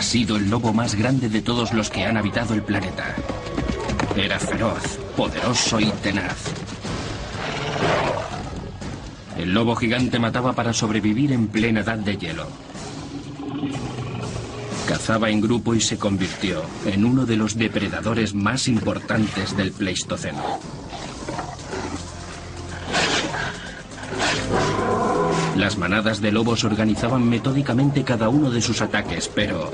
sido el lobo más grande de todos los que han habitado el planeta. Era feroz, poderoso y tenaz. El lobo gigante mataba para sobrevivir en plena edad de hielo. Cazaba en grupo y se convirtió en uno de los depredadores más importantes del Pleistoceno. Las manadas de lobos organizaban metódicamente cada uno de sus ataques, pero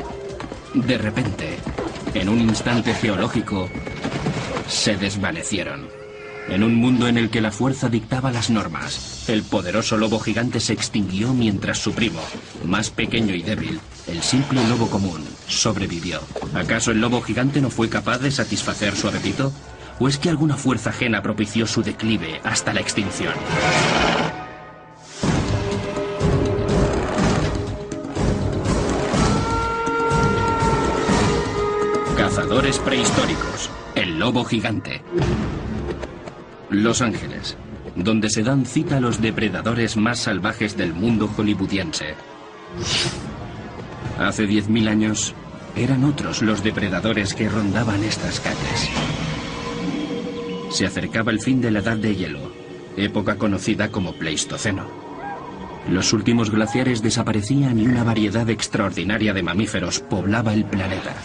de repente, en un instante geológico, se desvanecieron. En un mundo en el que la fuerza dictaba las normas, el poderoso lobo gigante se extinguió mientras su primo, más pequeño y débil, el simple lobo común, sobrevivió. ¿Acaso el lobo gigante no fue capaz de satisfacer su apetito? ¿O es que alguna fuerza ajena propició su declive hasta la extinción? Cazadores prehistóricos. El lobo gigante. Los Ángeles, donde se dan cita a los depredadores más salvajes del mundo hollywoodiense. Hace 10.000 años, eran otros los depredadores que rondaban estas calles. Se acercaba el fin de la Edad de Hielo, época conocida como Pleistoceno. Los últimos glaciares desaparecían y una variedad extraordinaria de mamíferos poblaba el planeta.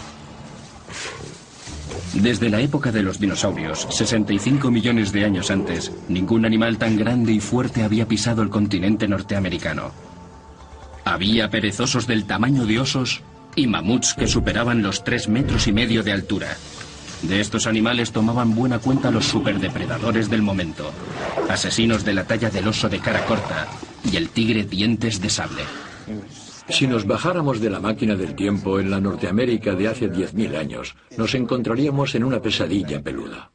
Desde la época de los dinosaurios, 65 millones de años antes, ningún animal tan grande y fuerte había pisado el continente norteamericano. Había perezosos del tamaño de osos y mamuts que superaban los 3,5 metros de altura. De estos animales tomaban buena cuenta los superdepredadores del momento, asesinos de la talla del oso de cara corta y el tigre dientes de sable. Si nos bajáramos de la máquina del tiempo en la Norteamérica de hace 10.000 años, nos encontraríamos en una pesadilla peluda.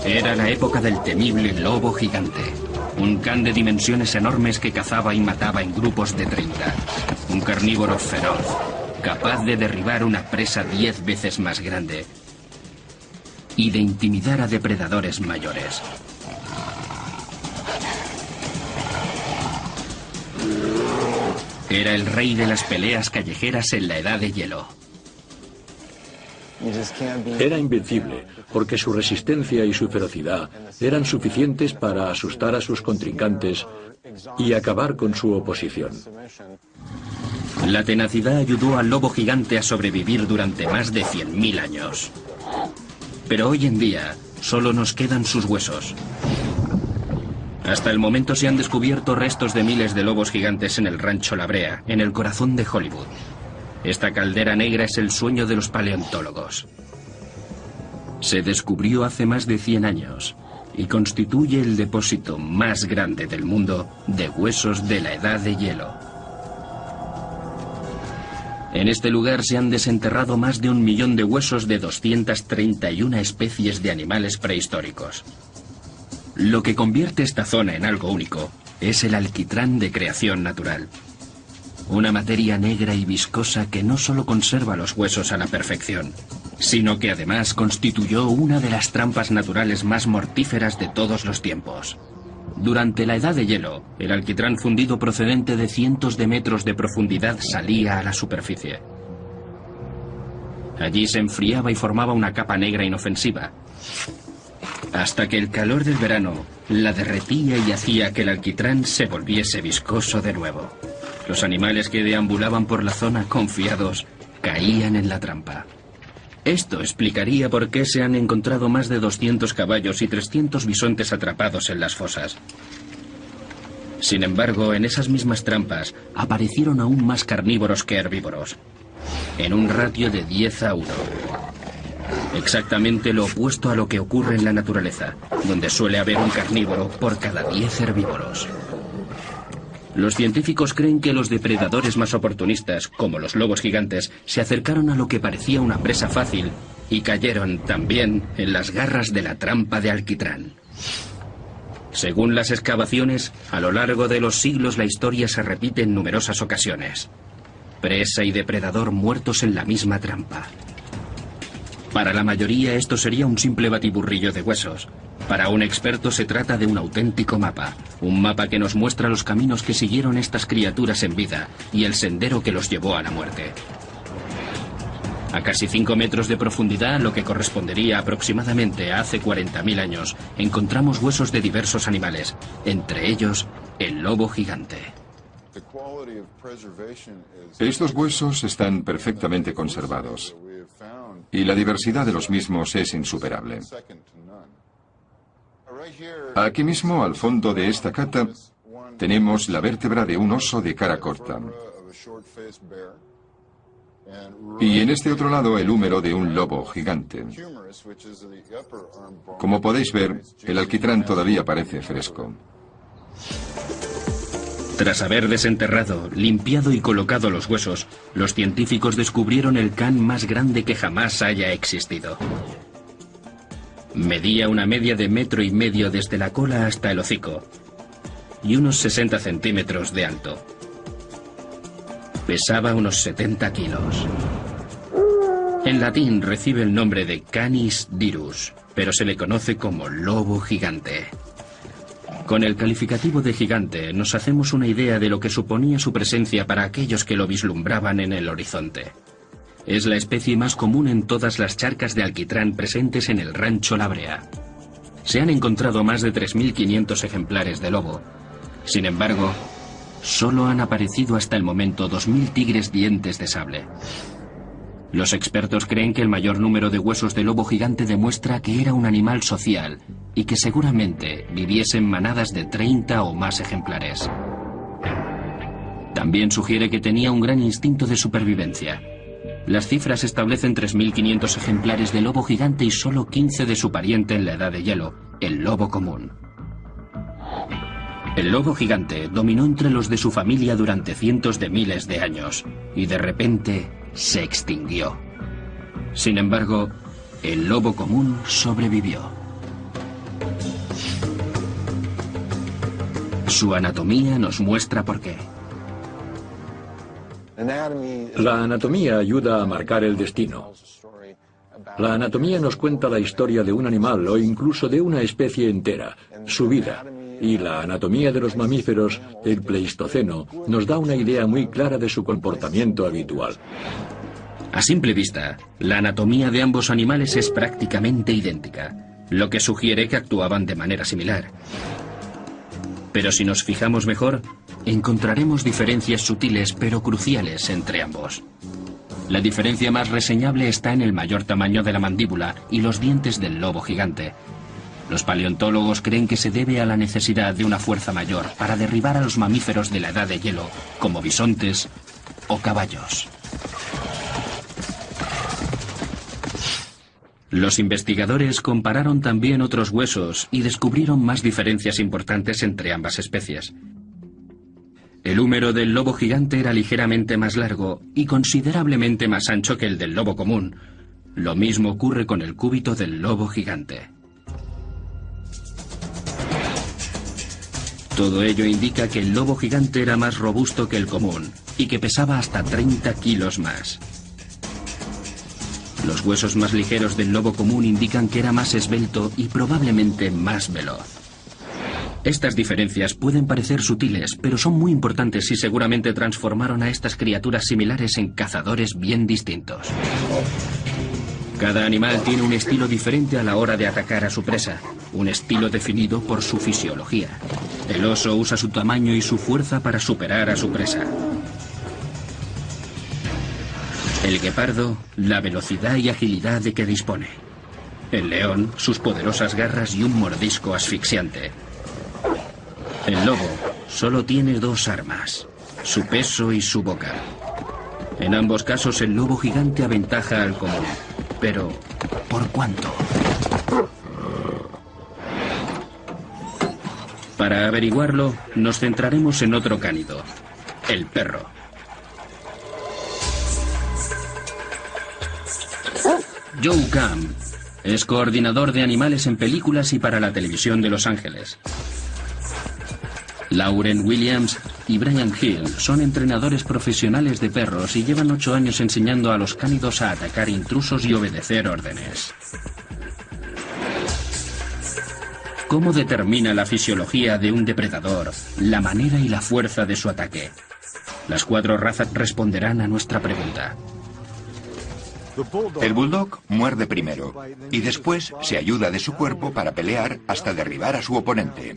Era la época del temible lobo gigante. Un can de dimensiones enormes que cazaba y mataba en grupos de 30. Un carnívoro feroz, capaz de derribar una presa 10 veces más grande y de intimidar a depredadores mayores. Era el rey de las peleas callejeras en la Edad de Hielo. Era invencible, porque su resistencia y su ferocidad eran suficientes para asustar a sus contrincantes y acabar con su oposición. La tenacidad ayudó al lobo gigante a sobrevivir durante más de 100.000 años. Pero hoy en día, solo nos quedan sus huesos. Hasta el momento se han descubierto restos de miles de lobos gigantes en el rancho La Brea, en el corazón de Hollywood. Esta caldera negra es el sueño de los paleontólogos. Se descubrió hace más de 100 años y constituye el depósito más grande del mundo de huesos de la Edad de Hielo. En este lugar se han desenterrado más de 1 millón de huesos de 231 especies de animales prehistóricos. Lo que convierte esta zona en algo único es el alquitrán de creación natural. Una materia negra y viscosa que no solo conserva los huesos a la perfección, sino que además constituyó una de las trampas naturales más mortíferas de todos los tiempos. Durante la Edad de Hielo, el alquitrán fundido procedente de cientos de metros de profundidad salía a la superficie. Allí se enfriaba y formaba una capa negra inofensiva, hasta que el calor del verano la derretía y hacía que el alquitrán se volviese viscoso de nuevo. Los animales que deambulaban por la zona confiados caían en la trampa. Esto explicaría por qué se han encontrado más de 200 caballos y 300 bisontes atrapados en las fosas. Sin embargo, en esas mismas trampas aparecieron aún más carnívoros que herbívoros, en un ratio de 10:1. Exactamente lo opuesto a lo que ocurre en la naturaleza, donde suele haber un carnívoro por cada 10 herbívoros. Los científicos creen que los depredadores más oportunistas, como los lobos gigantes, se acercaron a lo que parecía una presa fácil y cayeron también en las garras de la trampa de alquitrán. Según las excavaciones, a lo largo de los siglos la historia se repite en numerosas ocasiones. Presa y depredador muertos en la misma trampa. Para la mayoría esto sería un simple batiburrillo de huesos. Para un experto se trata de un auténtico mapa. Un mapa que nos muestra los caminos que siguieron estas criaturas en vida y el sendero que los llevó a la muerte. A casi 5 metros de profundidad, lo que correspondería aproximadamente a hace 40.000 años, encontramos huesos de diversos animales, entre ellos el lobo gigante. Estos huesos están perfectamente conservados y la diversidad de los mismos es insuperable. Aquí mismo, al fondo de esta cata, tenemos la vértebra de un oso de cara corta. Y en este otro lado el húmero de un lobo gigante. Como podéis ver, el alquitrán todavía parece fresco. Tras haber desenterrado, limpiado y colocado los huesos, los científicos descubrieron el can más grande que jamás haya existido. Medía una media de 1,5 metros desde la cola hasta el hocico y unos 60 centímetros de alto. Pesaba unos 70 kilos. En latín recibe el nombre de Canis dirus, pero se le conoce como lobo gigante. Con el calificativo de gigante nos hacemos una idea de lo que suponía su presencia para aquellos que lo vislumbraban en el horizonte. Es la especie más común en todas las charcas de alquitrán presentes en el rancho La Brea. Se han encontrado más de 3.500 ejemplares de lobo. Sin embargo, solo han aparecido hasta el momento 2.000 tigres dientes de sable. Los expertos creen que el mayor número de huesos de lobo gigante demuestra que era un animal social y que seguramente viviese en manadas de 30 o más ejemplares. También sugiere que tenía un gran instinto de supervivencia. Las cifras establecen 3.500 ejemplares de lobo gigante y solo 15 de su pariente en la edad de hielo, el lobo común. El lobo gigante dominó entre los de su familia durante cientos de miles de años y de repente se extinguió. Sin embargo, el lobo común sobrevivió. Su anatomía nos muestra por qué. La anatomía ayuda a marcar el destino. La anatomía nos cuenta la historia de un animal o incluso de una especie entera, su vida. Y la anatomía de los mamíferos, el Pleistoceno, nos da una idea muy clara de su comportamiento habitual. A simple vista, la anatomía de ambos animales es prácticamente idéntica, lo que sugiere que actuaban de manera similar. Pero si nos fijamos mejor, encontraremos diferencias sutiles pero cruciales entre ambos. La diferencia más reseñable está en el mayor tamaño de la mandíbula y los dientes del lobo gigante. Los paleontólogos creen que se debe a la necesidad de una fuerza mayor para derribar a los mamíferos de la edad de hielo, como bisontes o caballos. Los investigadores compararon también otros huesos y descubrieron más diferencias importantes entre ambas especies. El húmero del lobo gigante era ligeramente más largo y considerablemente más ancho que el del lobo común. Lo mismo ocurre con el cúbito del lobo gigante. Todo ello indica que el lobo gigante era más robusto que el común y que pesaba hasta 30 kilos más. Los huesos más ligeros del lobo común indican que era más esbelto y probablemente más veloz. Estas diferencias pueden parecer sutiles, pero son muy importantes y seguramente transformaron a estas criaturas similares en cazadores bien distintos. Cada animal tiene un estilo diferente a la hora de atacar a su presa, un estilo definido por su fisiología. El oso usa su tamaño y su fuerza para superar a su presa. El guepardo, la velocidad y agilidad de que dispone. El león, sus poderosas garras y un mordisco asfixiante. El lobo solo tiene 2 armas, su peso y su boca. En ambos casos el lobo gigante aventaja al común. Pero, ¿por cuánto? Para averiguarlo, nos centraremos en otro cánido, el perro. Joe Camp es coordinador de animales en películas y para la televisión de Los Ángeles. Lauren Williams y Brian Hill son entrenadores profesionales de perros y llevan 8 años enseñando a los cánidos a atacar intrusos y obedecer órdenes. ¿Cómo determina la fisiología de un depredador la manera y la fuerza de su ataque? Las 4 razas responderán a nuestra pregunta. El bulldog muerde primero y después se ayuda de su cuerpo para pelear hasta derribar a su oponente.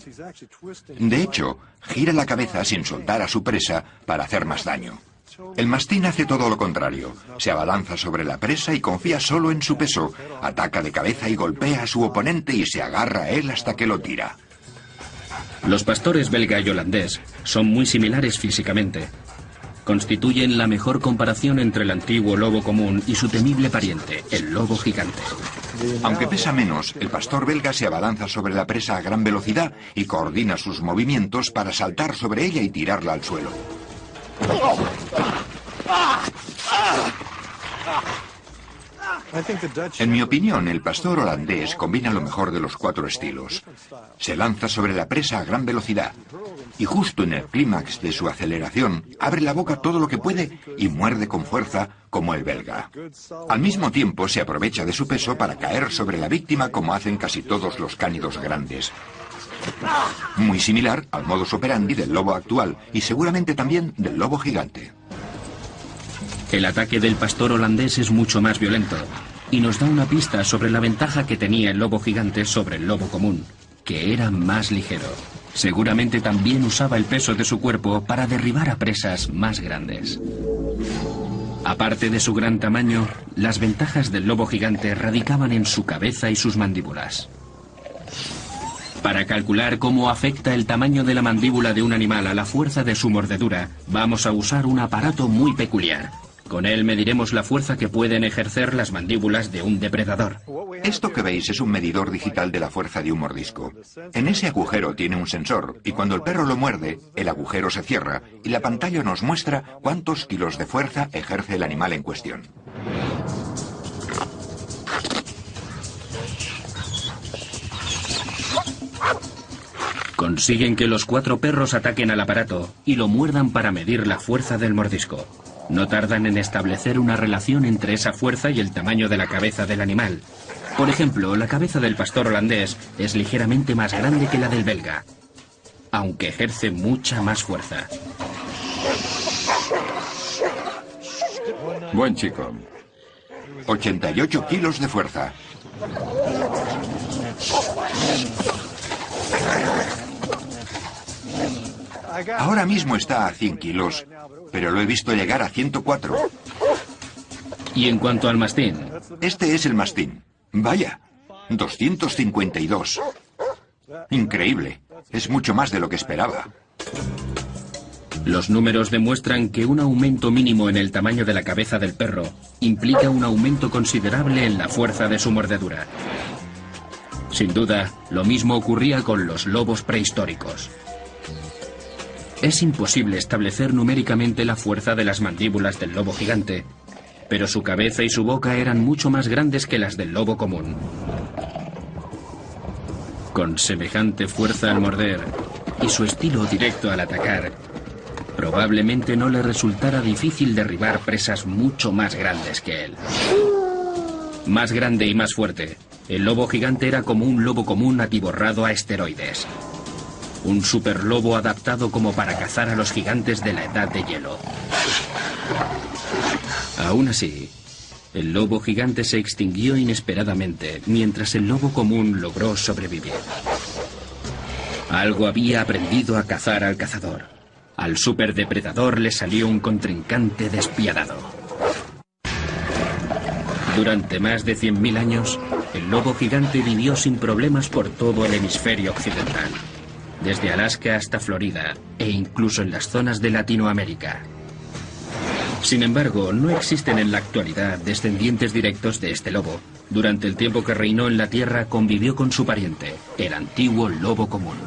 De hecho, gira la cabeza sin soltar a su presa para hacer más daño. El mastín hace todo lo contrario. Se abalanza sobre la presa y confía solo en su peso. Ataca de cabeza y golpea a su oponente y se agarra a él hasta que lo tira. Los pastores belga y holandés son muy similares físicamente. Constituyen la mejor comparación entre el antiguo lobo común y su temible pariente, el lobo gigante. Aunque pesa menos, el pastor belga se abalanza sobre la presa a gran velocidad y coordina sus movimientos para saltar sobre ella y tirarla al suelo. En mi opinión, el pastor holandés combina lo mejor de los 4 estilos. Se lanza sobre la presa a gran velocidad y justo en el clímax de su aceleración abre la boca todo lo que puede y muerde con fuerza como el belga. Al mismo tiempo se aprovecha de su peso para caer sobre la víctima como hacen casi todos los cánidos grandes. Muy similar al modus operandi del lobo actual y seguramente también del lobo gigante. El ataque del pastor holandés es mucho más violento y nos da una pista sobre la ventaja que tenía el lobo gigante sobre el lobo común, que era más ligero. Seguramente también usaba el peso de su cuerpo para derribar a presas más grandes. Aparte de su gran tamaño, las ventajas del lobo gigante radicaban en su cabeza y sus mandíbulas. Para calcular cómo afecta el tamaño de la mandíbula de un animal a la fuerza de su mordedura, vamos a usar un aparato muy peculiar. Con él mediremos la fuerza que pueden ejercer las mandíbulas de un depredador. Esto que veis es un medidor digital de la fuerza de un mordisco. En ese agujero tiene un sensor y cuando el perro lo muerde, el agujero se cierra y la pantalla nos muestra cuántos kilos de fuerza ejerce el animal en cuestión. Consiguen que los 4 perros ataquen al aparato y lo muerdan para medir la fuerza del mordisco. No tardan en establecer una relación entre esa fuerza y el tamaño de la cabeza del animal. Por ejemplo, la cabeza del pastor holandés es ligeramente más grande que la del belga, aunque ejerce mucha más fuerza. Buen chico. 88 kilos de fuerza. Ahora mismo está a 100 kilos, pero lo he visto llegar a 104. Y en cuanto al mastín... Este es el mastín. Vaya, 252. Increíble. Es mucho más de lo que esperaba. Los números demuestran que un aumento mínimo en el tamaño de la cabeza del perro implica un aumento considerable en la fuerza de su mordedura. Sin duda, lo mismo ocurría con los lobos prehistóricos. Es imposible establecer numéricamente la fuerza de las mandíbulas del lobo gigante, pero su cabeza y su boca eran mucho más grandes que las del lobo común. Con semejante fuerza al morder y su estilo directo al atacar, probablemente no le resultara difícil derribar presas mucho más grandes que él. Más grande y más fuerte, el lobo gigante era como un lobo común atiborrado a esteroides. Un superlobo adaptado como para cazar a los gigantes de la edad de hielo. Aún así, el lobo gigante se extinguió inesperadamente, mientras el lobo común logró sobrevivir. Algo había aprendido a cazar al cazador. Al superdepredador le salió un contrincante despiadado. Durante más de 100.000 años, el lobo gigante vivió sin problemas por todo el hemisferio occidental. Desde Alaska hasta Florida, e incluso en las zonas de Latinoamérica. Sin embargo, no existen en la actualidad descendientes directos de este lobo. Durante el tiempo que reinó en la Tierra, convivió con su pariente, el antiguo lobo común.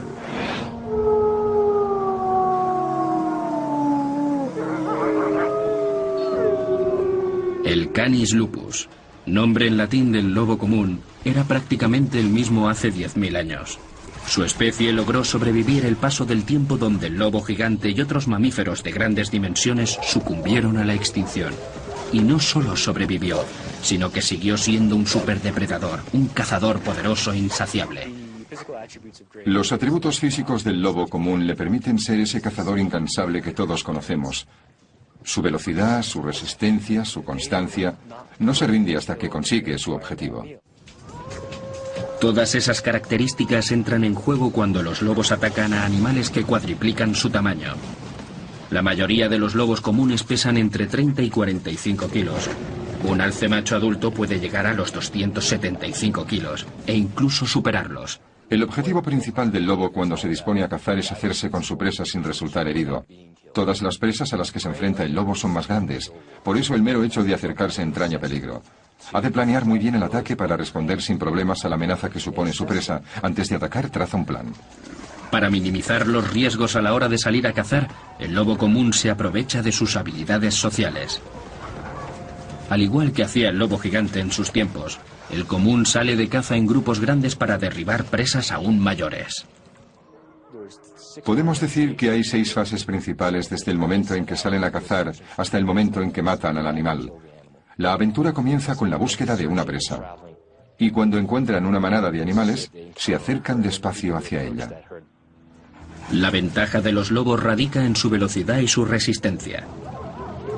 El Canis lupus, nombre en latín del lobo común, era prácticamente el mismo hace 10.000 años. Su especie logró sobrevivir el paso del tiempo donde el lobo gigante y otros mamíferos de grandes dimensiones sucumbieron a la extinción. Y no solo sobrevivió, sino que siguió siendo un superdepredador, un cazador poderoso e insaciable. Los atributos físicos del lobo común le permiten ser ese cazador incansable que todos conocemos. Su velocidad, su resistencia, su constancia, no se rinde hasta que consigue su objetivo. Todas esas características entran en juego cuando los lobos atacan a animales que cuadriplican su tamaño. La mayoría de los lobos comunes pesan entre 30 y 45 kilos. Un alce macho adulto puede llegar a los 275 kilos e incluso superarlos. El objetivo principal del lobo cuando se dispone a cazar es hacerse con su presa sin resultar herido. Todas las presas a las que se enfrenta el lobo son más grandes, por eso el mero hecho de acercarse entraña peligro. Ha de planear muy bien el ataque para responder sin problemas a la amenaza que supone su presa. Antes de atacar, traza un plan. Para minimizar los riesgos a la hora de salir a cazar, el lobo común se aprovecha de sus habilidades sociales. Al igual que hacía el lobo gigante en sus tiempos, el común sale de caza en grupos grandes para derribar presas aún mayores. Podemos decir que hay 6 fases principales desde el momento en que salen a cazar hasta el momento en que matan al animal. La aventura comienza con la búsqueda de una presa. Y cuando encuentran una manada de animales, se acercan despacio hacia ella. La ventaja de los lobos radica en su velocidad y su resistencia.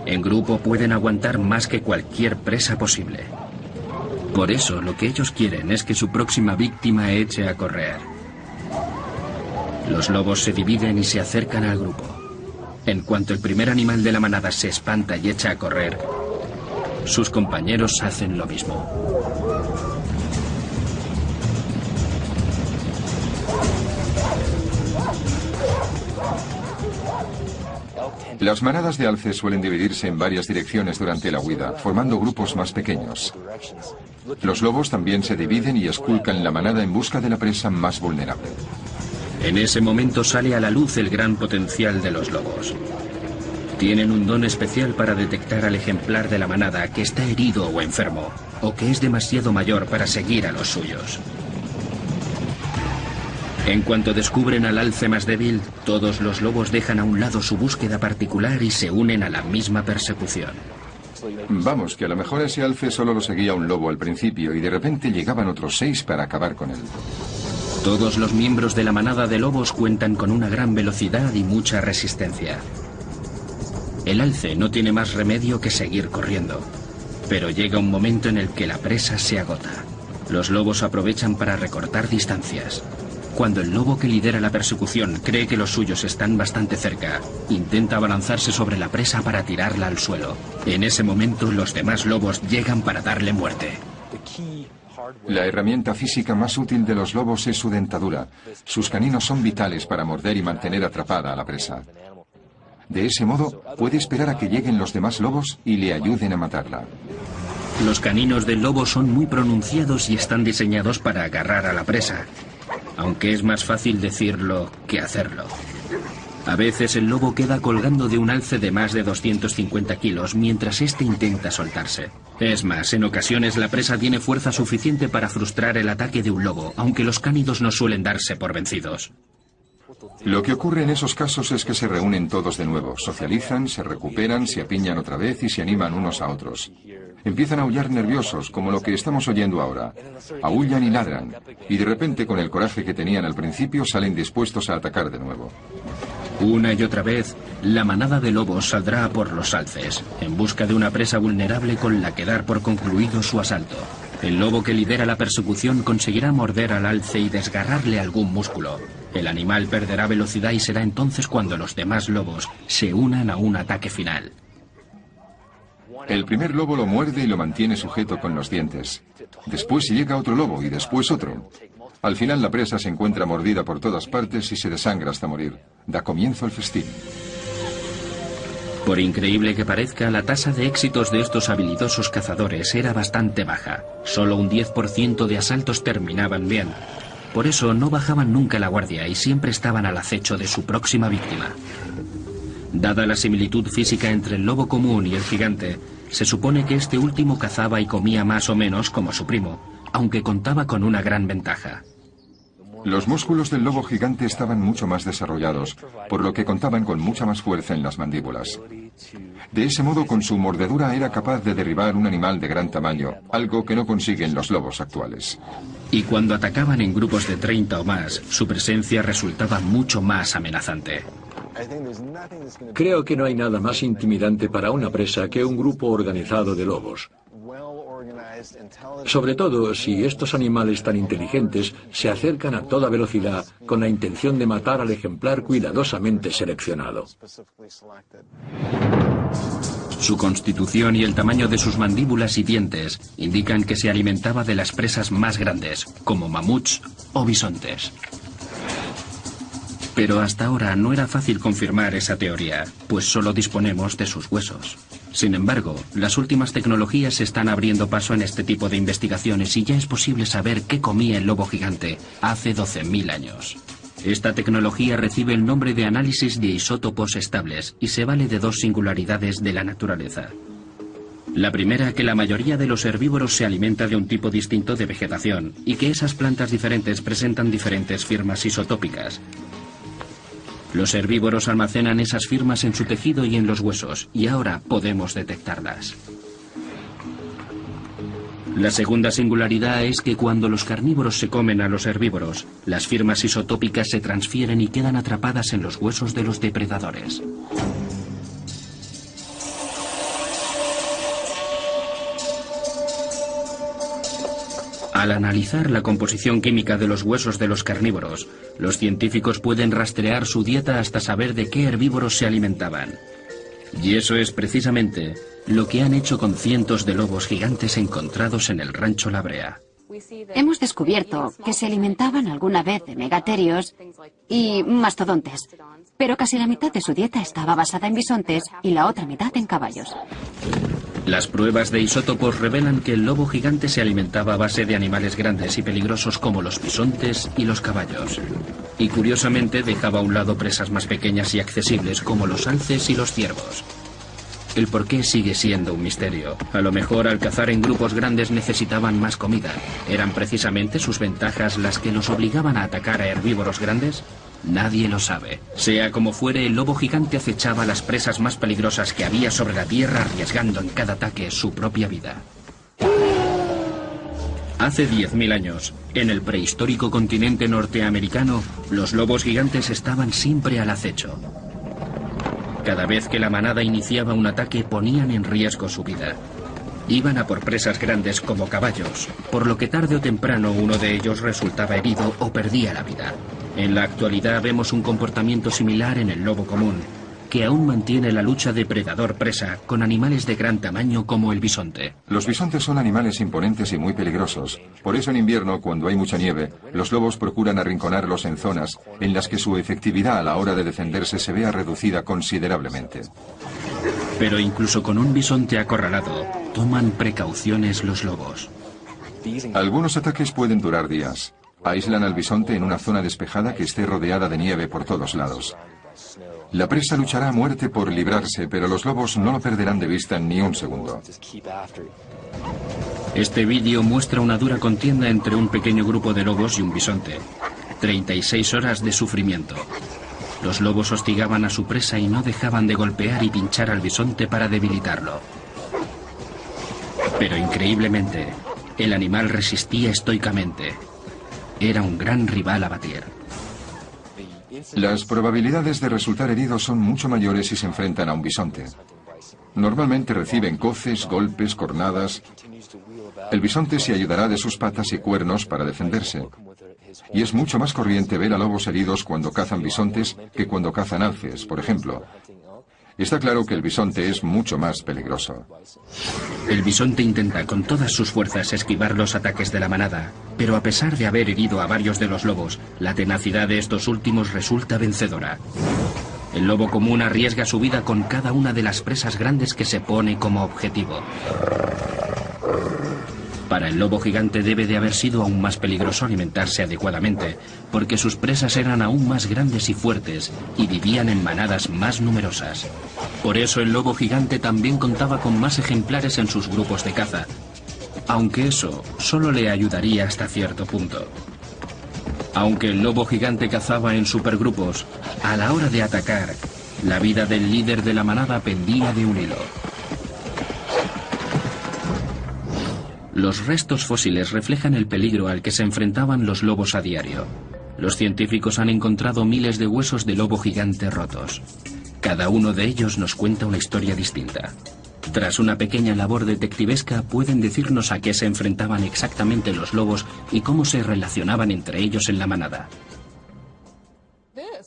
En grupo pueden aguantar más que cualquier presa posible. Por eso lo que ellos quieren es que su próxima víctima eche a correr. Los lobos se dividen y se acercan al grupo. En cuanto el primer animal de la manada se espanta y echa a correr, sus compañeros hacen lo mismo. Las manadas de alces suelen dividirse en varias direcciones durante la huida, formando grupos más pequeños. Los lobos también se dividen y esculcan la manada en busca de la presa más vulnerable. En ese momento sale a la luz el gran potencial de los lobos. Tienen un don especial para detectar al ejemplar de la manada que está herido o enfermo, o que es demasiado mayor para seguir a los suyos. En cuanto descubren al alce más débil, todos los lobos dejan a un lado su búsqueda particular y se unen a la misma persecución. Vamos, que a lo mejor ese alce solo lo seguía un lobo al principio y de repente llegaban otros 6 para acabar con él. Todos los miembros de la manada de lobos cuentan con una gran velocidad y mucha resistencia. El alce no tiene más remedio que seguir corriendo, pero llega un momento en el que la presa se agota. Los lobos aprovechan para recortar distancias. Cuando el lobo que lidera la persecución cree que los suyos están bastante cerca, intenta abalanzarse sobre la presa para tirarla al suelo. En ese momento, los demás lobos llegan para darle muerte. La herramienta física más útil de los lobos es su dentadura. Sus caninos son vitales para morder y mantener atrapada a la presa. De ese modo, puede esperar a que lleguen los demás lobos y le ayuden a matarla. Los caninos del lobo son muy pronunciados y están diseñados para agarrar a la presa, aunque es más fácil decirlo que hacerlo. A veces el lobo queda colgando de un alce de más de 250 kilos mientras éste intenta soltarse. Es más, en ocasiones la presa tiene fuerza suficiente para frustrar el ataque de un lobo, aunque los cánidos no suelen darse por vencidos. Lo que ocurre en esos casos es que se reúnen todos de nuevo, socializan, se recuperan, se apiñan otra vez y se animan unos a otros. Empiezan a aullar nerviosos, como lo que estamos oyendo ahora. Aúllan y ladran, y de repente, con el coraje que tenían al principio, salen dispuestos a atacar de nuevo. Una y otra vez, la manada de lobos saldrá por los alces, en busca de una presa vulnerable con la que dar por concluido su asalto. El lobo que lidera la persecución conseguirá morder al alce y desgarrarle algún músculo. El animal perderá velocidad y será entonces cuando los demás lobos se unan a un ataque final. El primer lobo lo muerde y lo mantiene sujeto con los dientes. Después llega otro lobo y después otro. Al final la presa se encuentra mordida por todas partes y se desangra hasta morir. Da comienzo el festín. Por increíble que parezca, la tasa de éxitos de estos habilidosos cazadores era bastante baja. Solo un 10% de asaltos terminaban bien. Por eso no bajaban nunca la guardia y siempre estaban al acecho de su próxima víctima. Dada la similitud física entre el lobo común y el gigante, se supone que este último cazaba y comía más o menos como su primo, aunque contaba con una gran ventaja. Los músculos del lobo gigante estaban mucho más desarrollados, por lo que contaban con mucha más fuerza en las mandíbulas. De ese modo, con su mordedura era capaz de derribar un animal de gran tamaño, algo que no consiguen los lobos actuales. Y cuando atacaban en grupos de 30 o más, su presencia resultaba mucho más amenazante. Creo que no hay nada más intimidante para una presa que un grupo organizado de lobos. Sobre todo si estos animales tan inteligentes se acercan a toda velocidad con la intención de matar al ejemplar cuidadosamente seleccionado. Su constitución y el tamaño de sus mandíbulas y dientes indican que se alimentaba de las presas más grandes, como mamuts o bisontes. Pero hasta ahora no era fácil confirmar esa teoría, pues solo disponemos de sus huesos. Sin embargo, las últimas tecnologías están abriendo paso en este tipo de investigaciones y ya es posible saber qué comía el lobo gigante hace 12.000 años. Esta tecnología recibe el nombre de análisis de isótopos estables y se vale de dos singularidades de la naturaleza. La primera, que la mayoría de los herbívoros se alimenta de un tipo distinto de vegetación y que esas plantas diferentes presentan diferentes firmas isotópicas. Los herbívoros almacenan esas firmas en su tejido y en los huesos, y ahora podemos detectarlas. La segunda singularidad es que cuando los carnívoros se comen a los herbívoros, las firmas isotópicas se transfieren y quedan atrapadas en los huesos de los depredadores. Al analizar la composición química de los huesos de los carnívoros, los científicos pueden rastrear su dieta hasta saber de qué herbívoros se alimentaban. Y eso es precisamente lo que han hecho con cientos de lobos gigantes encontrados en el rancho La Brea. Hemos descubierto que se alimentaban alguna vez de megaterios y mastodontes, pero casi la mitad de su dieta estaba basada en bisontes y la otra mitad en caballos. Las pruebas de isótopos revelan que el lobo gigante se alimentaba a base de animales grandes y peligrosos como los bisontes y los caballos. Y curiosamente dejaba a un lado presas más pequeñas y accesibles como los alces y los ciervos. El porqué sigue siendo un misterio. A lo mejor al cazar en grupos grandes necesitaban más comida. ¿Eran precisamente sus ventajas las que los obligaban a atacar a herbívoros grandes? Nadie lo sabe. Sea como fuere, el lobo gigante acechaba las presas más peligrosas que había sobre la tierra, arriesgando en cada ataque su propia vida. Hace 10.000 años, en el prehistórico continente norteamericano, los lobos gigantes estaban siempre al acecho. Cada vez que la manada iniciaba un ataque, ponían en riesgo su vida. Iban a por presas grandes como caballos, por lo que tarde o temprano uno de ellos resultaba herido o perdía la vida. En la actualidad vemos un comportamiento similar en el lobo común, que aún mantiene la lucha depredador-presa con animales de gran tamaño como el bisonte. Los bisontes son animales imponentes y muy peligrosos. Por eso en invierno, cuando hay mucha nieve, los lobos procuran arrinconarlos en zonas en las que su efectividad a la hora de defenderse se vea reducida considerablemente. Pero incluso con un bisonte acorralado, toman precauciones los lobos. Algunos ataques pueden durar días. Aíslan al bisonte en una zona despejada que esté rodeada de nieve por todos lados. La presa luchará a muerte por librarse, pero los lobos no lo perderán de vista ni un segundo. Este vídeo muestra una dura contienda entre un pequeño grupo de lobos y un bisonte. 36 horas de sufrimiento. Los lobos hostigaban a su presa y no dejaban de golpear y pinchar al bisonte para debilitarlo. Pero increíblemente, el animal resistía estoicamente. Era un gran rival a batir. Las probabilidades de resultar heridos son mucho mayores si se enfrentan a un bisonte. Normalmente reciben coces, golpes, cornadas. El bisonte se ayudará de sus patas y cuernos para defenderse. Y es mucho más corriente ver a lobos heridos cuando cazan bisontes que cuando cazan alces, por ejemplo. Está claro que el bisonte es mucho más peligroso. El bisonte intenta con todas sus fuerzas esquivar los ataques de la manada, pero a pesar de haber herido a varios de los lobos, la tenacidad de estos últimos resulta vencedora. El lobo común arriesga su vida con cada una de las presas grandes que se pone como objetivo. Para el lobo gigante debe de haber sido aún más peligroso alimentarse adecuadamente, porque sus presas eran aún más grandes y fuertes y vivían en manadas más numerosas. Por eso el lobo gigante también contaba con más ejemplares en sus grupos de caza, aunque eso solo le ayudaría hasta cierto punto. Aunque el lobo gigante cazaba en supergrupos, a la hora de atacar, la vida del líder de la manada pendía de un hilo. Los restos fósiles reflejan el peligro al que se enfrentaban los lobos a diario. Los científicos han encontrado miles de huesos de lobo gigante rotos. Cada uno de ellos nos cuenta una historia distinta. Tras una pequeña labor detectivesca, pueden decirnos a qué se enfrentaban exactamente los lobos y cómo se relacionaban entre ellos en la manada.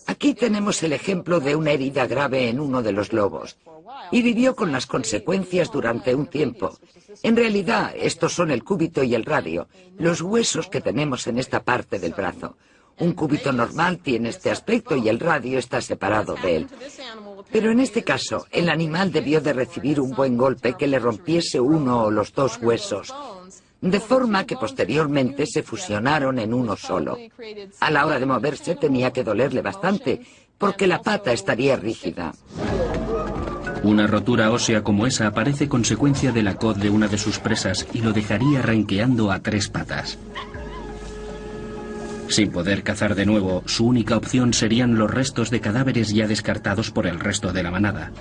Aquí tenemos el ejemplo de una herida grave en uno de los lobos. Y vivió con las consecuencias durante un tiempo. En realidad, estos son el cúbito y el radio, los huesos que tenemos en esta parte del brazo. Un cúbito normal tiene este aspecto y el radio está separado de él. Pero en este caso, el animal debió de recibir un buen golpe que le rompiese uno o los dos huesos, de forma que posteriormente se fusionaron en uno solo. A la hora de moverse tenía que dolerle bastante, porque la pata estaría rígida. Una rotura ósea como esa parece consecuencia de la coz de una de sus presas y lo dejaría renqueando a 3 patas. Sin poder cazar de nuevo, su única opción serían los restos de cadáveres ya descartados por el resto de la manada.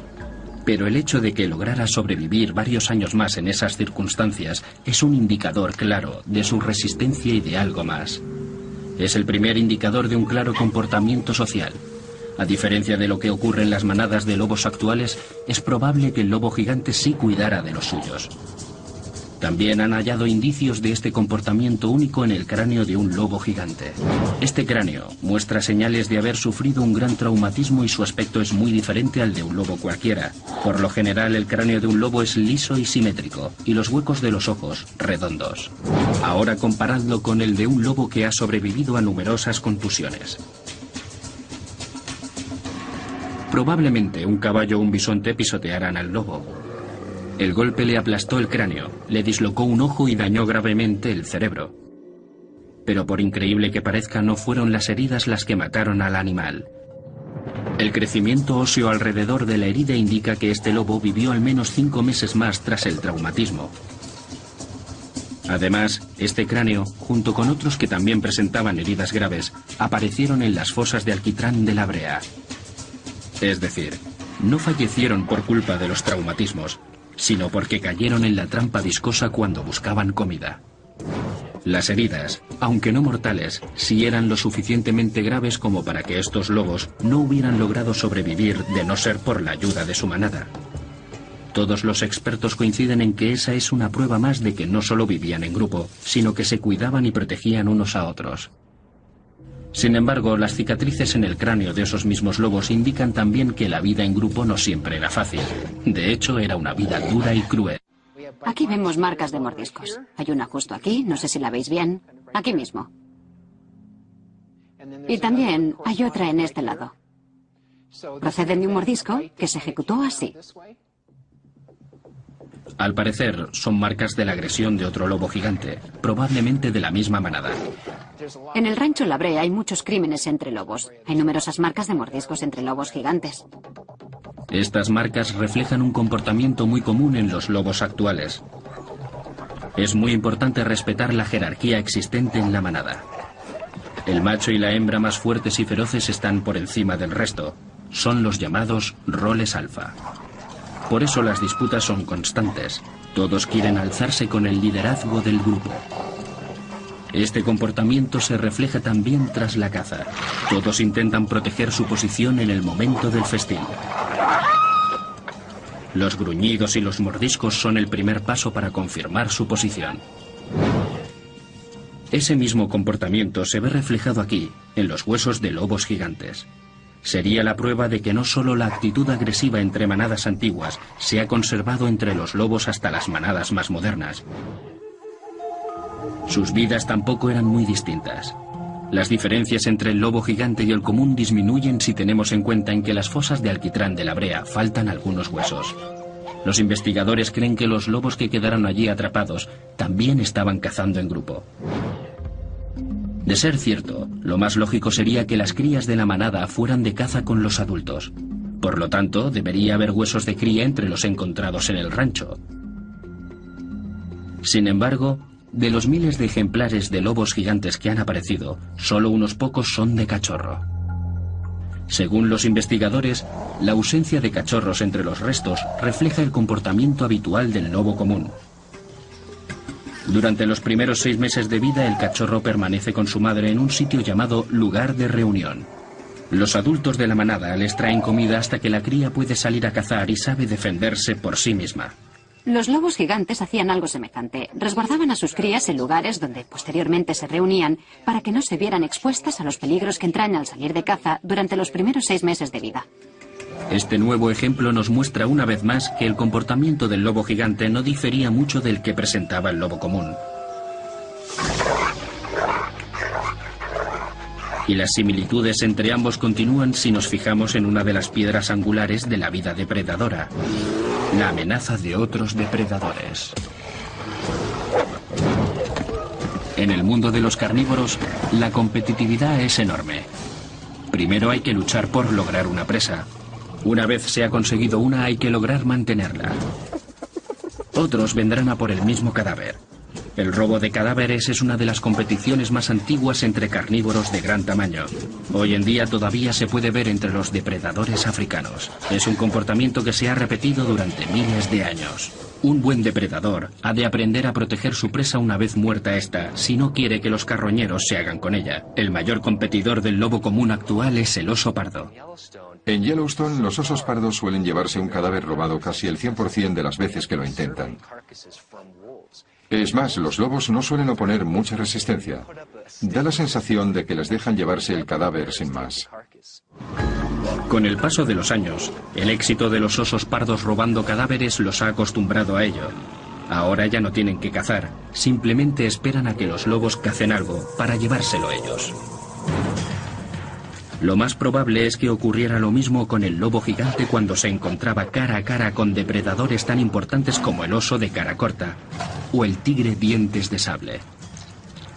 Pero el hecho de que lograra sobrevivir varios años más en esas circunstancias es un indicador claro de su resistencia y de algo más. Es el primer indicador de un claro comportamiento social. A diferencia de lo que ocurre en las manadas de lobos actuales, es probable que el lobo gigante sí cuidara de los suyos. También han hallado indicios de este comportamiento único en el cráneo de un lobo gigante. Este cráneo muestra señales de haber sufrido un gran traumatismo y su aspecto es muy diferente al de un lobo cualquiera. Por lo general, el cráneo de un lobo es liso y simétrico, y los huecos de los ojos redondos. Ahora comparadlo con el de un lobo que ha sobrevivido a numerosas contusiones. Probablemente un caballo o un bisonte pisotearan al lobo. El golpe le aplastó el cráneo, le dislocó un ojo y dañó gravemente el cerebro. Pero por increíble que parezca, no fueron las heridas las que mataron al animal. El crecimiento óseo alrededor de la herida indica que este lobo vivió al menos 5 meses más tras el traumatismo. Además, este cráneo, junto con otros que también presentaban heridas graves, aparecieron en las fosas de alquitrán de la brea. Es decir, no fallecieron por culpa de los traumatismos, sino porque cayeron en la trampa viscosa cuando buscaban comida. Las heridas, aunque no mortales, sí eran lo suficientemente graves como para que estos lobos no hubieran logrado sobrevivir de no ser por la ayuda de su manada. Todos los expertos coinciden en que esa es una prueba más de que no solo vivían en grupo, sino que se cuidaban y protegían unos a otros. Sin embargo, las cicatrices en el cráneo de esos mismos lobos indican también que la vida en grupo no siempre era fácil. De hecho, era una vida dura y cruel. Aquí vemos marcas de mordiscos. Hay una justo aquí, no sé si la veis bien, aquí mismo. Y también hay otra en este lado. Proceden de un mordisco que se ejecutó así. Al parecer, son marcas de la agresión de otro lobo gigante, probablemente de la misma manada. En el rancho La Brea hay muchos crímenes entre lobos. Hay numerosas marcas de mordiscos entre lobos gigantes. Estas marcas reflejan un comportamiento muy común en los lobos actuales. Es muy importante respetar la jerarquía existente en la manada. El macho y la hembra más fuertes y feroces están por encima del resto. Son los llamados roles alfa. Por eso las disputas son constantes. Todos quieren alzarse con el liderazgo del grupo. Este comportamiento se refleja también tras la caza. Todos intentan proteger su posición en el momento del festín. Los gruñidos y los mordiscos son el primer paso para confirmar su posición. Ese mismo comportamiento se ve reflejado aquí, en los huesos de lobos gigantes. Sería la prueba de que no solo la actitud agresiva entre manadas antiguas se ha conservado entre los lobos hasta las manadas más modernas. Sus vidas tampoco eran muy distintas. Las diferencias entre el lobo gigante y el común disminuyen si tenemos en cuenta en que las fosas de alquitrán de la Brea faltan algunos huesos. Los investigadores creen que los lobos que quedaron allí atrapados también estaban cazando en grupo. De ser cierto, lo más lógico sería que las crías de la manada fueran de caza con los adultos. Por lo tanto, debería haber huesos de cría entre los encontrados en el rancho. Sin embargo, de los miles de ejemplares de lobos gigantes que han aparecido, solo unos pocos son de cachorro. Según los investigadores, la ausencia de cachorros entre los restos refleja el comportamiento habitual del lobo común. Durante los primeros 6 meses de vida, el cachorro permanece con su madre en un sitio llamado lugar de reunión. Los adultos de la manada les traen comida hasta que la cría puede salir a cazar y sabe defenderse por sí misma. Los lobos gigantes hacían algo semejante. Resguardaban a sus crías en lugares donde posteriormente se reunían para que no se vieran expuestas a los peligros que entraña al salir de caza durante los primeros 6 meses de vida. Este nuevo ejemplo nos muestra una vez más que el comportamiento del lobo gigante no difería mucho del que presentaba el lobo común. Y las similitudes entre ambos continúan si nos fijamos en una de las piedras angulares de la vida depredadora: la amenaza de otros depredadores. En el mundo de los carnívoros, la competitividad es enorme. Primero hay que luchar por lograr una presa. Una vez se ha conseguido una, hay que lograr mantenerla. Otros vendrán a por el mismo cadáver. El robo de cadáveres es una de las competiciones más antiguas entre carnívoros de gran tamaño. Hoy en día todavía se puede ver entre los depredadores africanos. Es un comportamiento que se ha repetido durante miles de años. Un buen depredador ha de aprender a proteger su presa una vez muerta esta, si no quiere que los carroñeros se hagan con ella. El mayor competidor del lobo común actual es el oso pardo. En Yellowstone, los osos pardos suelen llevarse un cadáver robado casi el 100% de las veces que lo intentan. Es más, los lobos no suelen oponer mucha resistencia. Da la sensación de que les dejan llevarse el cadáver sin más. Con el paso de los años, el éxito de los osos pardos robando cadáveres los ha acostumbrado a ello. Ahora ya no tienen que cazar, simplemente esperan a que los lobos cacen algo para llevárselo ellos. Lo más probable es que ocurriera lo mismo con el lobo gigante cuando se encontraba cara a cara con depredadores tan importantes como el oso de cara corta o el tigre dientes de sable.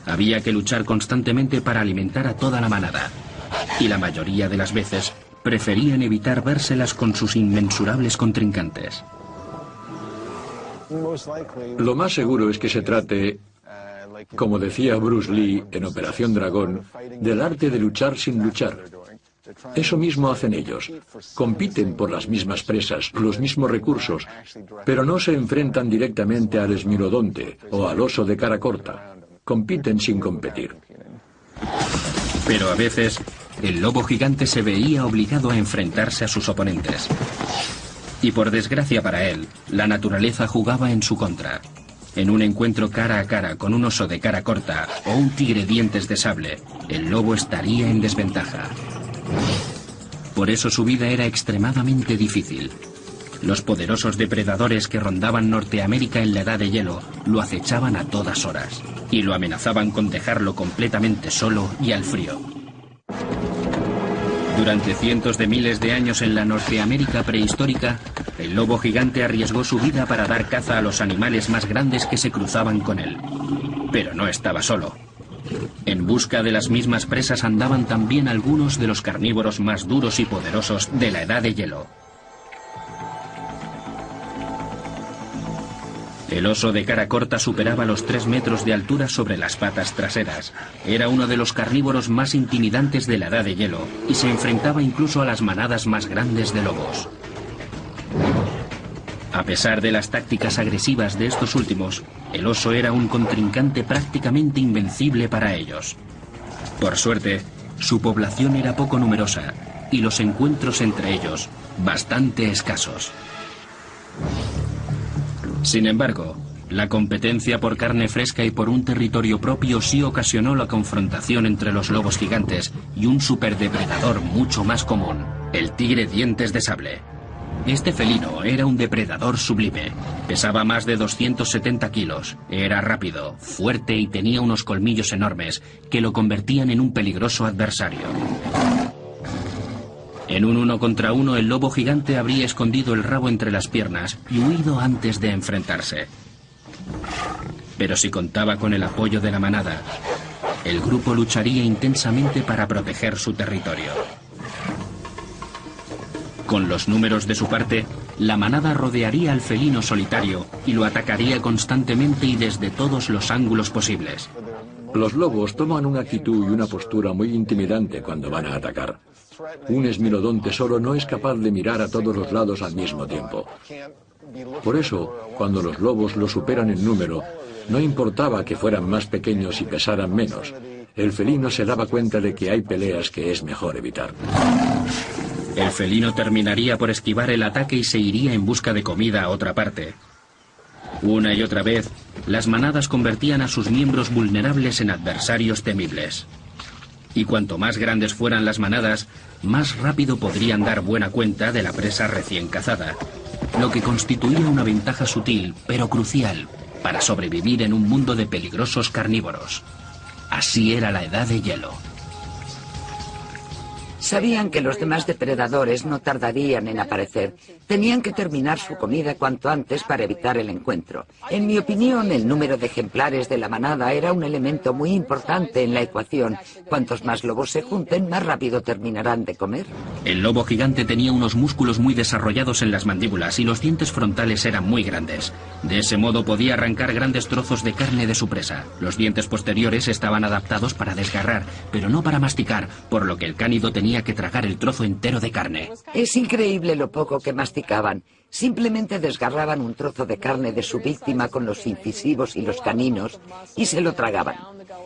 Había que luchar constantemente para alimentar a toda la manada, y la mayoría de las veces preferían evitar vérselas con sus inmensurables contrincantes. Lo más seguro es que se trate, como decía Bruce Lee en Operación Dragón, del arte de luchar sin luchar. Eso mismo hacen ellos. Compiten por las mismas presas, los mismos recursos, pero no se enfrentan directamente al esmilodonte o al oso de cara corta. Compiten sin competir. Pero a veces, el lobo gigante se veía obligado a enfrentarse a sus oponentes. Y por desgracia para él, la naturaleza jugaba en su contra. En un encuentro cara a cara con un oso de cara corta o un tigre dientes de sable, el lobo estaría en desventaja. Por eso su vida era extremadamente difícil. Los poderosos depredadores que rondaban Norteamérica en la Edad de Hielo lo acechaban a todas horas y lo amenazaban con dejarlo completamente solo y al frío. Durante cientos de miles de años en la Norteamérica prehistórica, el lobo gigante arriesgó su vida para dar caza a los animales más grandes que se cruzaban con él. Pero no estaba solo. En busca de las mismas presas andaban también algunos de los carnívoros más duros y poderosos de la Edad de Hielo. El oso de cara corta superaba los 3 metros de altura sobre las patas traseras. Era uno de los carnívoros más intimidantes de la Edad de Hielo y se enfrentaba incluso a las manadas más grandes de lobos. A pesar de las tácticas agresivas de estos últimos, el oso era un contrincante prácticamente invencible para ellos. Por suerte, su población era poco numerosa y los encuentros entre ellos bastante escasos. Sin embargo, la competencia por carne fresca y por un territorio propio sí ocasionó la confrontación entre los lobos gigantes y un superdepredador mucho más común, el tigre dientes de sable. Este felino era un depredador sublime. Pesaba más de 270 kilos, era rápido, fuerte y tenía unos colmillos enormes que lo convertían en un peligroso adversario. En un 1 contra 1, el lobo gigante habría escondido el rabo entre las piernas y huido antes de enfrentarse. Pero si contaba con el apoyo de la manada, el grupo lucharía intensamente para proteger su territorio. Con los números de su parte, la manada rodearía al felino solitario y lo atacaría constantemente y desde todos los ángulos posibles. Los lobos toman una actitud y una postura muy intimidante cuando van a atacar. Un esmilodonte solo no es capaz de mirar a todos los lados al mismo tiempo. Por eso, cuando los lobos lo superan en número, no importaba que fueran más pequeños y pesaran menos. El felino se daba cuenta de que hay peleas que es mejor evitar. El felino terminaría por esquivar el ataque y se iría en busca de comida a otra parte. Una y otra vez, las manadas convertían a sus miembros vulnerables en adversarios temibles. Y cuanto más grandes fueran las manadas, más rápido podrían dar buena cuenta de la presa recién cazada, lo que constituía una ventaja sutil, pero crucial, para sobrevivir en un mundo de peligrosos carnívoros. Así era la Edad de Hielo. Sabían que los demás depredadores no tardarían en aparecer. Tenían que terminar su comida cuanto antes para evitar el encuentro. En mi opinión, el número de ejemplares de la manada era un elemento muy importante en la ecuación. Cuantos más lobos se junten, más rápido terminarán de comer. El lobo gigante tenía unos músculos muy desarrollados en las mandíbulas y los dientes frontales eran muy grandes. De ese modo podía arrancar grandes trozos de carne de su presa. Los dientes posteriores estaban adaptados para desgarrar, pero no para masticar, por lo que el cánido tenía que tragar el trozo entero de carne. Es increíble lo poco que masticaban. Simplemente desgarraban un trozo de carne de su víctima con los incisivos y los caninos y se lo tragaban.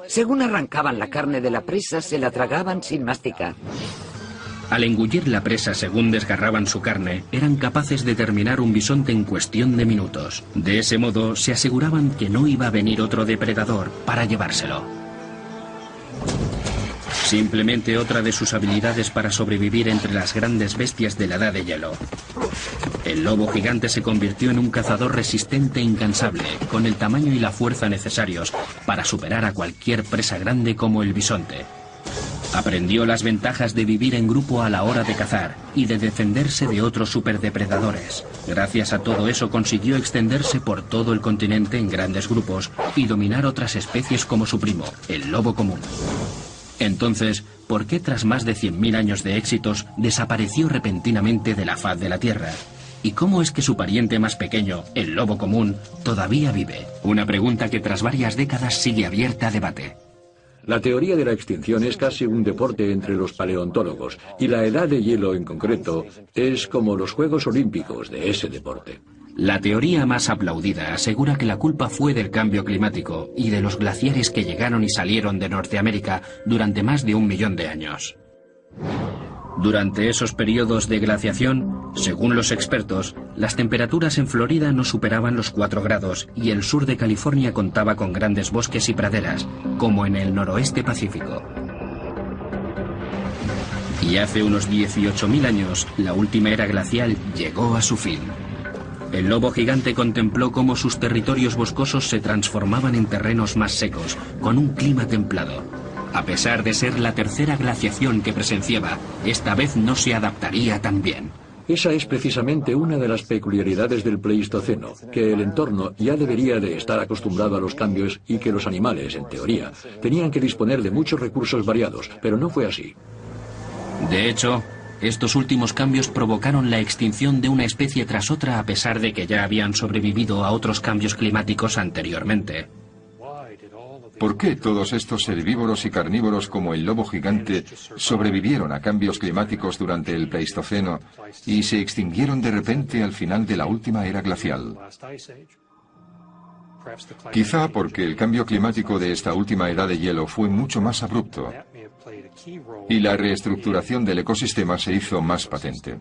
Según arrancaban la carne de la presa, se la tragaban sin masticar. Al engullir la presa según desgarraban su carne, eran capaces de terminar un bisonte en cuestión de minutos. De ese modo, se aseguraban que no iba a venir otro depredador para llevárselo. Simplemente otra de sus habilidades para sobrevivir entre las grandes bestias de la Edad de Hielo. El lobo gigante se convirtió en un cazador resistente e incansable, con el tamaño y la fuerza necesarios para superar a cualquier presa grande como el bisonte. Aprendió las ventajas de vivir en grupo a la hora de cazar y de defenderse de otros superdepredadores. Gracias a todo eso consiguió extenderse por todo el continente en grandes grupos y dominar otras especies como su primo, el lobo común. Entonces, ¿por qué tras más de 100.000 años de éxitos desapareció repentinamente de la faz de la Tierra? ¿Y cómo es que su pariente más pequeño, el lobo común, todavía vive? Una pregunta que tras varias décadas sigue abierta a debate. La teoría de la extinción es casi un deporte entre los paleontólogos, y la Edad de Hielo en concreto es como los Juegos Olímpicos de ese deporte. La teoría más aplaudida asegura que la culpa fue del cambio climático y de los glaciares que llegaron y salieron de Norteamérica durante más de 1 millón de años. Durante esos periodos de glaciación, según los expertos, las temperaturas en Florida no superaban los 4 grados y el sur de California contaba con grandes bosques y praderas, como en el noroeste pacífico. Y hace unos 18.000 años, la última era glacial llegó a su fin. El lobo gigante contempló cómo sus territorios boscosos se transformaban en terrenos más secos, con un clima templado. A pesar de ser la tercera glaciación que presenciaba, esta vez no se adaptaría tan bien. Esa es precisamente una de las peculiaridades del Pleistoceno, que el entorno ya debería de estar acostumbrado a los cambios y que los animales, en teoría, tenían que disponer de muchos recursos variados, pero no fue así. De hecho, estos últimos cambios provocaron la extinción de una especie tras otra a pesar de que ya habían sobrevivido a otros cambios climáticos anteriormente. ¿Por qué todos estos herbívoros y carnívoros como el lobo gigante sobrevivieron a cambios climáticos durante el Pleistoceno y se extinguieron de repente al final de la última era glacial? Quizá porque el cambio climático de esta última edad de hielo fue mucho más abrupto y la reestructuración del ecosistema se hizo más patente.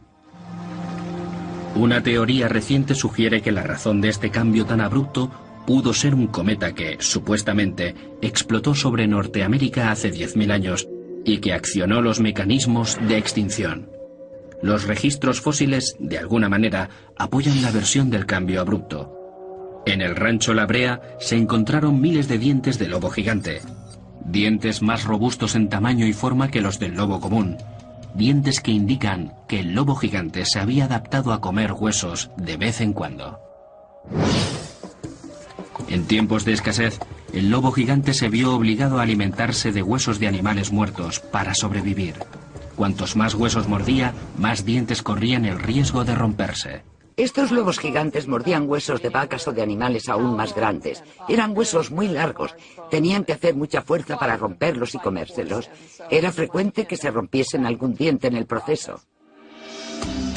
Una teoría reciente sugiere que la razón de este cambio tan abrupto pudo ser un cometa que, supuestamente, explotó sobre Norteamérica hace 10.000 años y que accionó los mecanismos de extinción. Los registros fósiles, de alguna manera, apoyan la versión del cambio abrupto. En el rancho La Brea se encontraron miles de dientes de lobo gigante. Dientes más robustos en tamaño y forma que los del lobo común. Dientes que indican que el lobo gigante se había adaptado a comer huesos de vez en cuando. En tiempos de escasez, el lobo gigante se vio obligado a alimentarse de huesos de animales muertos para sobrevivir. Cuantos más huesos mordía, más dientes corrían el riesgo de romperse. Estos lobos gigantes mordían huesos de vacas o de animales aún más grandes. Eran huesos muy largos. Tenían que hacer mucha fuerza para romperlos y comérselos. Era frecuente que se rompiesen algún diente en el proceso.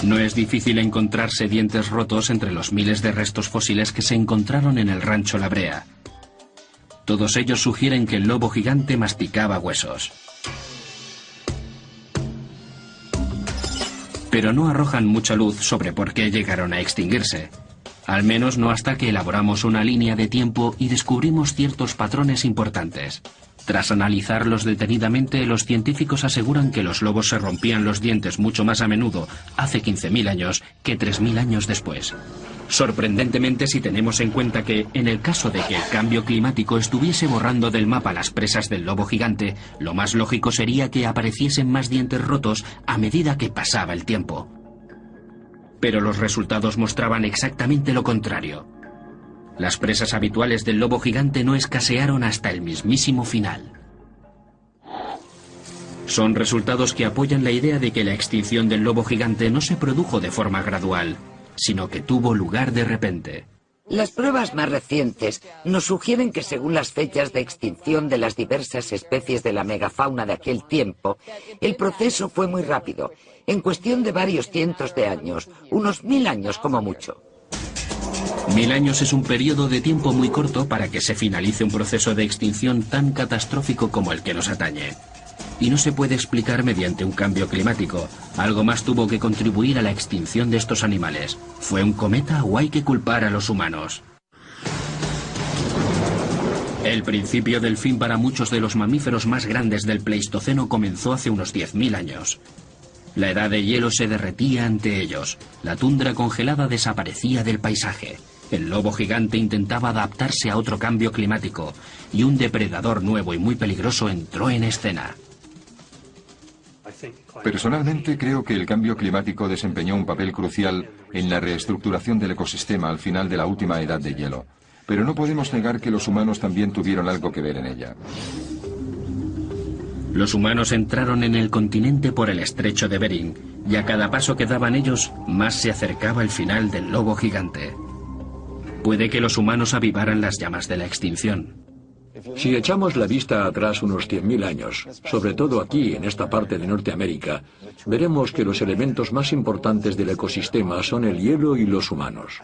No es difícil encontrarse dientes rotos entre los miles de restos fósiles que se encontraron en el rancho La Brea. Todos ellos sugieren que el lobo gigante masticaba huesos. Pero no arrojan mucha luz sobre por qué llegaron a extinguirse. Al menos no hasta que elaboramos una línea de tiempo y descubrimos ciertos patrones importantes. Tras analizarlos detenidamente, los científicos aseguran que los lobos se rompían los dientes mucho más a menudo hace 15.000 años que 3.000 años después. Sorprendentemente, si tenemos en cuenta que, en el caso de que el cambio climático estuviese borrando del mapa las presas del lobo gigante, lo más lógico sería que apareciesen más dientes rotos a medida que pasaba el tiempo. Pero los resultados mostraban exactamente lo contrario. Las presas habituales del lobo gigante no escasearon hasta el mismísimo final. Son resultados que apoyan la idea de que la extinción del lobo gigante no se produjo de forma gradual, sino que tuvo lugar de repente. Las pruebas más recientes nos sugieren que según las fechas de extinción de las diversas especies de la megafauna de aquel tiempo, el proceso fue muy rápido, en cuestión de varios cientos de años, unos 1000 años como mucho. 1000 años es un periodo de tiempo muy corto para que se finalice un proceso de extinción tan catastrófico como el que nos atañe. Y no se puede explicar mediante un cambio climático. Algo más tuvo que contribuir a la extinción de estos animales. ¿Fue un cometa o hay que culpar a los humanos? El principio del fin para muchos de los mamíferos más grandes del Pleistoceno comenzó hace unos 10.000 años. La edad de hielo se derretía ante ellos. La tundra congelada desaparecía del paisaje. El lobo gigante intentaba adaptarse a otro cambio climático y un depredador nuevo y muy peligroso entró en escena. Personalmente creo que el cambio climático desempeñó un papel crucial en la reestructuración del ecosistema al final de la última edad de hielo. Pero no podemos negar que los humanos también tuvieron algo que ver en ella. Los humanos entraron en el continente por el estrecho de Bering, y a cada paso que daban ellos, más se acercaba el final del lobo gigante. Puede que los humanos avivaran las llamas de la extinción. Si echamos la vista atrás unos 100.000 años, sobre todo aquí, en esta parte de Norteamérica, veremos que los elementos más importantes del ecosistema son el hielo y los humanos.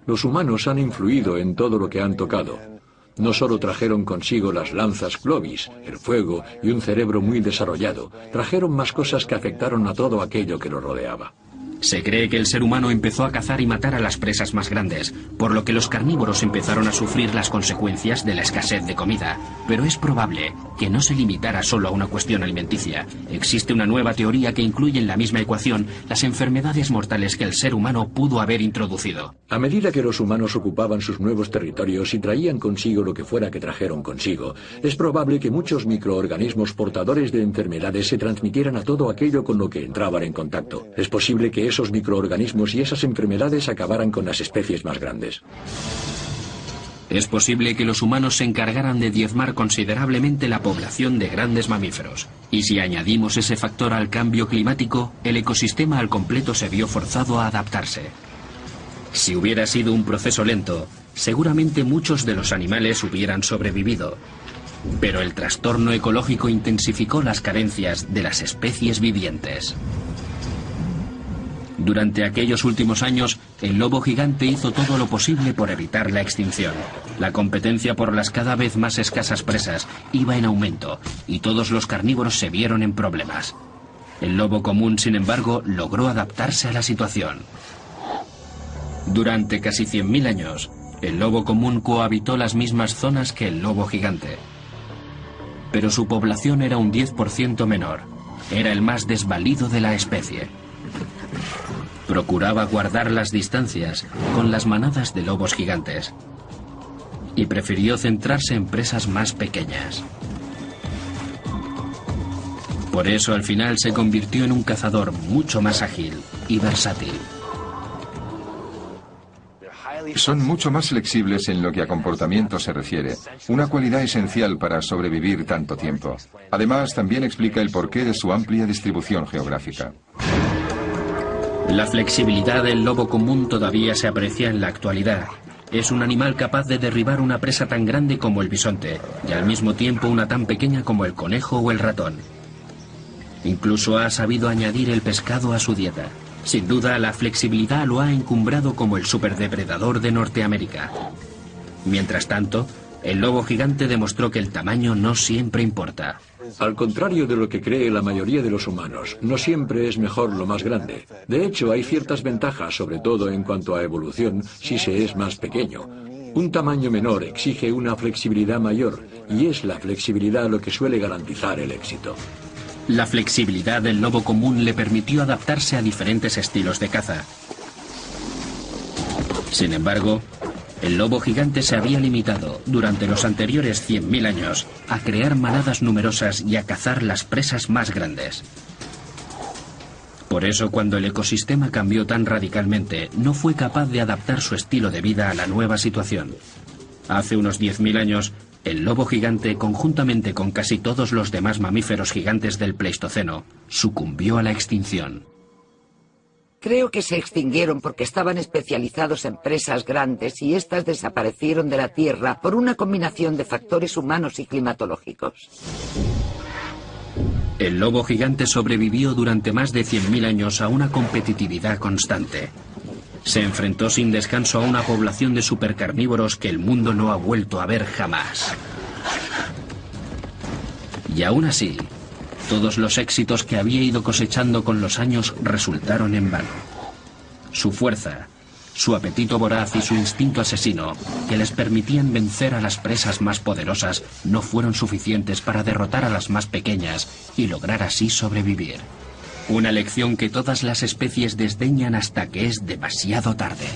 Los humanos han influido en todo lo que han tocado. No solo trajeron consigo las lanzas Clovis, el fuego y un cerebro muy desarrollado, trajeron más cosas que afectaron a todo aquello que lo rodeaba. Se cree que el ser humano empezó a cazar y matar a las presas más grandes, por lo que los carnívoros empezaron a sufrir las consecuencias de la escasez de comida. Pero es probable que no se limitara solo a una cuestión alimenticia. Existe una nueva teoría que incluye en la misma ecuación las enfermedades mortales que el ser humano pudo haber introducido. A medida que los humanos ocupaban sus nuevos territorios y traían consigo lo que fuera que trajeron consigo, es probable que muchos microorganismos portadores de enfermedades se transmitieran a todo aquello con lo que entraban en contacto. Es posible que esos microorganismos y esas enfermedades acabaran con las especies más grandes. Es posible que los humanos se encargaran de diezmar considerablemente la población de grandes mamíferos. Y si añadimos ese factor al cambio climático, el ecosistema al completo se vio forzado a adaptarse. Si hubiera sido un proceso lento, seguramente muchos de los animales hubieran sobrevivido. Pero el trastorno ecológico intensificó las carencias de las especies vivientes. Durante aquellos últimos años, el lobo gigante hizo todo lo posible por evitar la extinción. La competencia por las cada vez más escasas presas iba en aumento y todos los carnívoros se vieron en problemas. El lobo común, sin embargo, logró adaptarse a la situación. Durante casi 100.000 años, el lobo común cohabitó las mismas zonas que el lobo gigante. Pero su población era un 10% menor. Era el más desvalido de la especie. Procuraba guardar las distancias con las manadas de lobos gigantes y prefirió centrarse en presas más pequeñas. Por eso al final se convirtió en un cazador mucho más ágil y versátil. Son mucho más flexibles en lo que a comportamiento se refiere, una cualidad esencial para sobrevivir tanto tiempo. Además, también explica el porqué de su amplia distribución geográfica. La flexibilidad del lobo común todavía se aprecia en la actualidad. Es un animal capaz de derribar una presa tan grande como el bisonte y al mismo tiempo una tan pequeña como el conejo o el ratón. Incluso ha sabido añadir el pescado a su dieta. Sin duda, la flexibilidad lo ha encumbrado como el superdepredador de Norteamérica. Mientras tanto, el lobo gigante demostró que el tamaño no siempre importa. Al contrario de lo que cree la mayoría de los humanos, no siempre es mejor lo más grande. De hecho, hay ciertas ventajas, sobre todo en cuanto a evolución, si se es más pequeño. Un tamaño menor exige una flexibilidad mayor, y es la flexibilidad lo que suele garantizar el éxito. La flexibilidad del lobo común le permitió adaptarse a diferentes estilos de caza. Sin embargo, el lobo gigante se había limitado, durante los anteriores 100.000 años, a crear manadas numerosas y a cazar las presas más grandes. Por eso, cuando el ecosistema cambió tan radicalmente, no fue capaz de adaptar su estilo de vida a la nueva situación. Hace unos 10.000 años, el lobo gigante, conjuntamente con casi todos los demás mamíferos gigantes del Pleistoceno, sucumbió a la extinción. Creo que se extinguieron porque estaban especializados en presas grandes y éstas desaparecieron de la Tierra por una combinación de factores humanos y climatológicos. El lobo gigante sobrevivió durante más de 100.000 años a una competitividad constante. Se enfrentó sin descanso a una población de supercarnívoros que el mundo no ha vuelto a ver jamás. Y aún así, todos los éxitos que había ido cosechando con los años resultaron en vano. Su fuerza, su apetito voraz y su instinto asesino, que les permitían vencer a las presas más poderosas, no fueron suficientes para derrotar a las más pequeñas y lograr así sobrevivir. Una lección que todas las especies desdeñan hasta que es demasiado tarde.